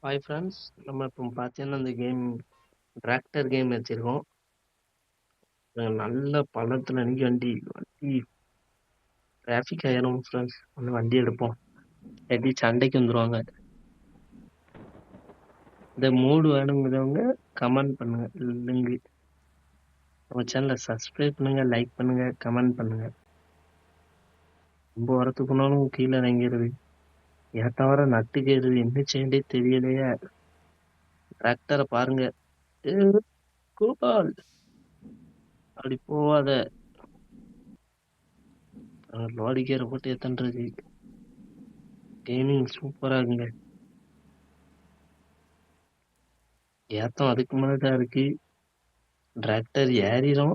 Hi friends, நம்ம இப்போ பார்த்தீங்கன்னா இந்த கேம் டிராக்டர் கேம் வச்சிருக்கோம். நல்ல பள்ளத்தில் நிற்க வண்டி வண்டி டிராஃபிக் ஆயிரும் ஃப்ரெண்ட்ஸ். வந்து வண்டி எடுப்போம், எப்படி சண்டைக்கு வந்துடுவாங்க. இந்த மூடு வேணுங்கிறவங்க கமெண்ட் பண்ணுங்க. இல்லைங்க நம்ம சேனலை சப்ஸ்கிரைப் பண்ணுங்க, லைக் பண்ணுங்க, கமெண்ட் பண்ணுங்க. ரொம்ப வரத்துக்கு போனாலும் கீழே இறங்கிடுது, ஏத்த வர நட்டுக்கிறது, என்ன செய்யண்டே தெரியலையே. டிராக்டரை பாருங்க. ஏ, கோபால் அப்படி போவாத. லோடி கேரை போட்டு எத்தன்றது. கேமிங் சூப்பரா இருக்குங்க. ஏத்தம் அதுக்கு மேலதான் இருக்கு. டிராக்டர் ஏறிடும்,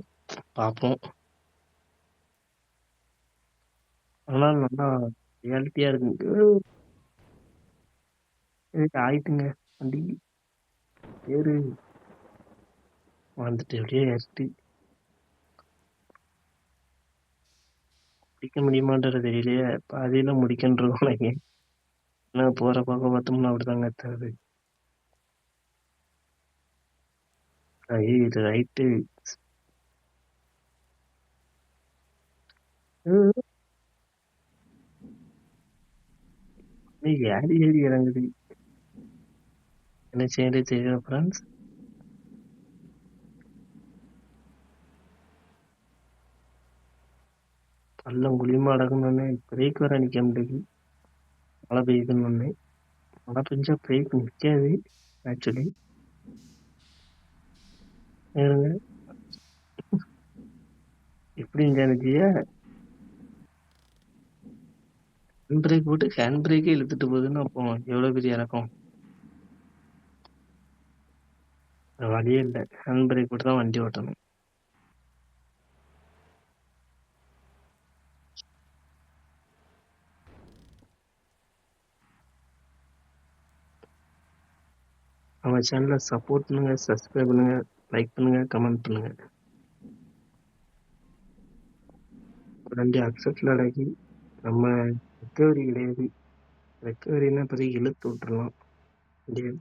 பார்ப்போம். ஆனால் நல்லா ரியாலிட்டியா இருக்குங்க. இதுக்கு ஆயிட்டுங்க வண்டி. ஏறு வந்துட்டு அப்படியே ஏறிட்டு முடிக்க முடியுமான்றது தெரியலையே. பாதியில முடிக்கின்றோம் எனக்கு. என்ன போற பக்கம் பார்த்தோம்னா அப்படிதாங்க தருது. இது ரைட்டு. ஏறி ஏறி இறங்குது, என்ன செய்யறது தெரியல ஃப்ரெண்ட்ஸ். பள்ளம் குழியுமா அடக்கணுன்னே பிரேக் வர நிக்க முடியுது. மழை பெய்யுதுன்னு மழை பெஞ்சா பிரேக் நிக்காது ஆக்சுவலி. ஏறுங்க, எப்படி இருந்துச்சியா. ஹேண்ட் பிரேக் போட்டு ஹேண்ட் பிரேக்கே இழுத்துட்டு போகுதுன்னு அப்போ எவ்வளவு பெரிய இறக்கம். வழியே இல்லை, ஹேண்ட் பிரேக் போட்டு தான் வண்டி ஓட்டணும். நம்ம சேனலை சப்போர்ட் பண்ணுங்க, சப்ஸ்கிரைப் பண்ணுங்க, லைக் பண்ணுங்க, கமெண்ட் பண்ணுங்க. வண்டி அக்செப்ட்ல அடக்கி நம்ம ரெக்கவரி கிடையாது. ரெக்கவரினா இப்போதைக்கு இழுத்து விட்டுறலாம். வண்டியை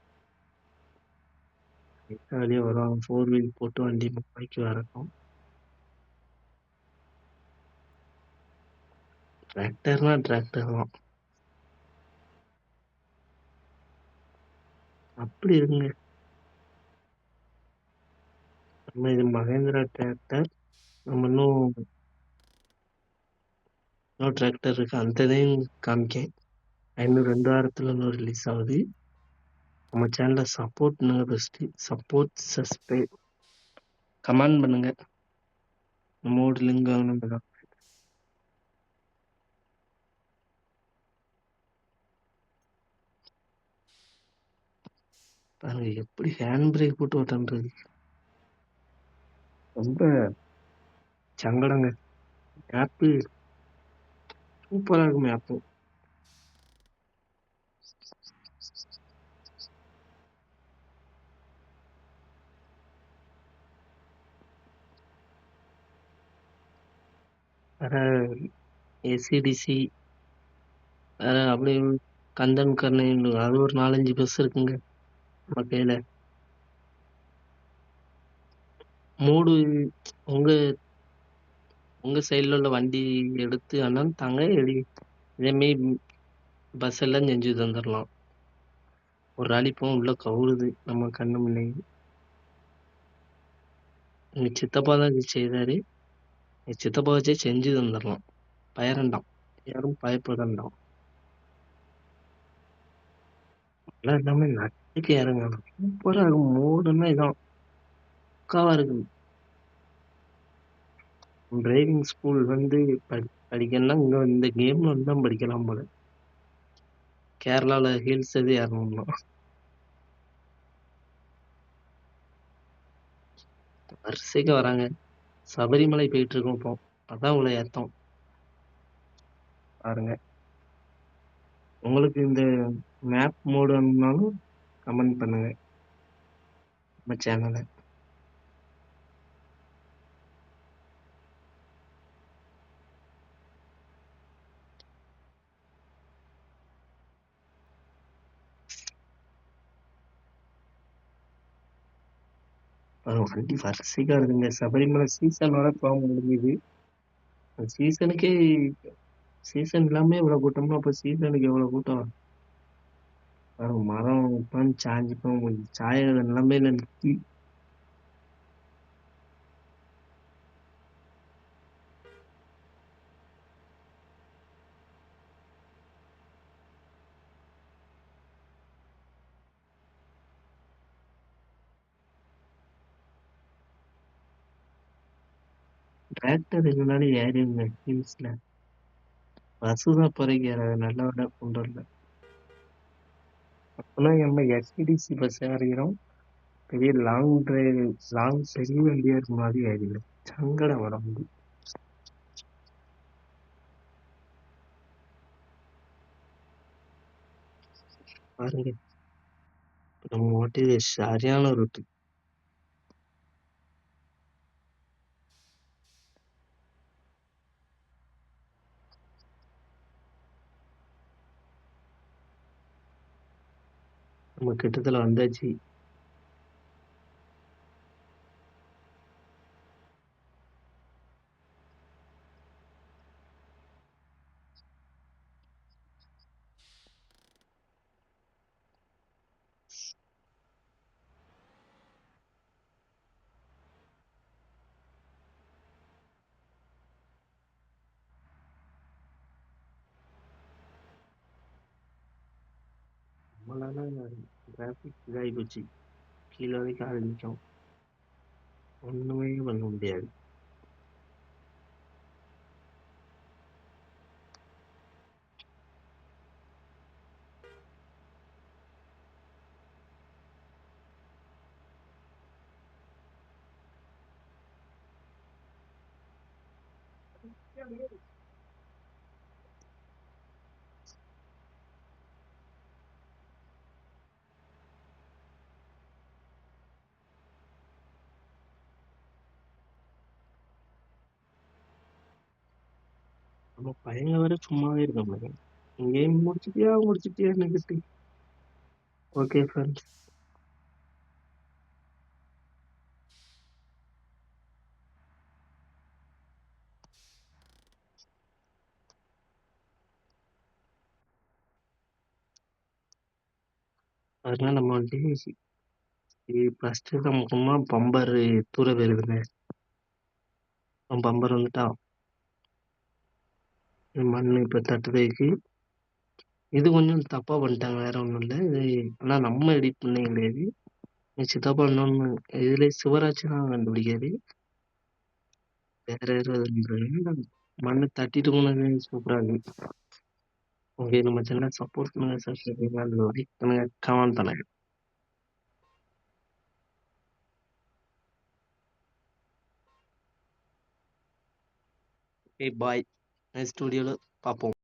வெளியே வரும், 4 வீல் போட்டு வண்டி முப்பாய்க்கு வரக்கும். டிராக்டர்னா டிராக்டர் தான், அப்படி இருக்குங்க. நம்ம இது மகேந்திரா டிராக்டர். நம்ம இன்னும் டிராக்டர் இருக்கு, அந்த இதையும் காமிக்கேன். இன்னும் 2 வாரத்துல இன்னும் ரிலீஸ் ஆகுது. நம்ம சேனலை சப்போர்ட் பண்ணுங்க, பெஸ்ட் சப்போர்ட், சப்ஸ்கிரைப், கமெண்ட் பண்ணுங்க. நம்மோட லிங்க் வேணும் தான் பாருங்க, எப்படி ஹேண்ட் பிரேக் போட்டு ஓட்டன்றது. ரொம்ப சங்கடங்க. மேப்பு சூப்பரா இருக்கும் மேப்பு. வேற ஏசிடிசி, வேற அப்படியே கந்தன் கருணை, அது ஒரு 4-5 பஸ் இருக்குங்க நம்ம கையில. மூடு உங்க உங்க சைடுல உள்ள வண்டி எடுத்து அண்ணன் தாங்க இதேமாரி பஸ் எல்லாம் செஞ்சு தந்துடலாம். ஒரு அடிப்போம் உள்ள கவுருது நம்ம கண்ணு முன்னே. எங்க சித்தப்பா தான் இது செய்தாரு. எங்க சித்தப்பா வச்சே செஞ்சு தந்துடலாம். பயரண்டாம், யாரும் பயப்படண்டாம். எல்லாம் எல்லாமே நட்டுக்கு இறங்கணும். சூப்பரா இருக்கும். மூடுன்னா இதான் பக்காவா இருக்கு. டிரைவிங் ஸ்கூல் வந்து படிக்கணும்னா இங்க இந்த கேம்ல வந்து தான் படிக்கலாம் போல. கேரளால ஹில்ஸ் எது ஏறணும்னா வரிசைக்கு வராங்க. சபரிமலை போயிட்டு இருக்கோம் இப்போ, அதான் உங்களை ஏத்தம் பாருங்க. உங்களுக்கு இந்த மேப் மோடு வேணும்னாலும் கமெண்ட் பண்ணுங்க நம்ம சேனலை. வண்டி வரிசைக்கா இருக்குங்க. சபரிமலை சீசன் வர போக முடியுது. சீசனுக்கே சீசன் இல்லாம இவ்வளவு கூட்டம்னா அப்ப சீசனுக்கு எவ்வளவு கூட்டம்? மரம் உட்காந்து சாஞ்சு போய் சாயிற நிலைமையில நிக்கி. டிராக்டர் முன்னாடி ஏறிங்க ஹில்ஸ்ல. பஸ் தான் இப்போதைக்கு நல்ல விட கொண்டு வரல. அப்பெல்லாம் நம்ம எஸ்டிடிசி பஸ் ஏறிக்கிறோம். பெரிய லாங் டிரைவ் லாங் பெரிய வண்டியா இருக்கும் மாதிரி ஏறிடும். சங்கடம் வர முடியும் பாருங்க. நம்ம ஓட்டியது சரியான ரூட்டு. நம்ம கிட்டத்துல வந்தாச்சு. நம்மளால டிராபிக் இதாகி போச்சு. கீழே வரைக்கும் ஆரம்பிக்கும். ஒண்ணுமே பண்ண முடியாது. நம்ம பையங்க வேற சும்மாவே இருக்க மாட்டேங்க. கேம் முடிச்சிட்டியா நிக்கிட்டு. Okay friends. அதனால நம்ம வந்துட்டு ஃபர்ஸ்ட் நமக்குமா பம்பர் தூர போயிருதுங்க. பம்பர் வந்துட்டா மண்ணு இப்ப தட்டுறதுக்கு இது கொஞ்சம் தப்பா பண்ணிட்டாங்க. வேற ஒண்ணும் இல்ல. இது ஆனா நம்ம எடிட் பண்ண கிடையாது. சித்தப்பா இன்னொன்னு இதுல சிவராஜ் தான் கண்டுபிடிக்காரு. வேற யாரும் மண்ணு தட்டிட்டு போனது சூப்பரா இருக்கு. ஓகே, நம்ம சேனல் சப்போர்ட் பண்ணுங்க, சப்ஸ்கிரைப் பண்ணுங்க, லைக் பண்ணுங்க, கமெண்ட் பண்ணுங்க. Okay bye. நெக்ஸ்ட் வீடியோல பார்ப்போம்.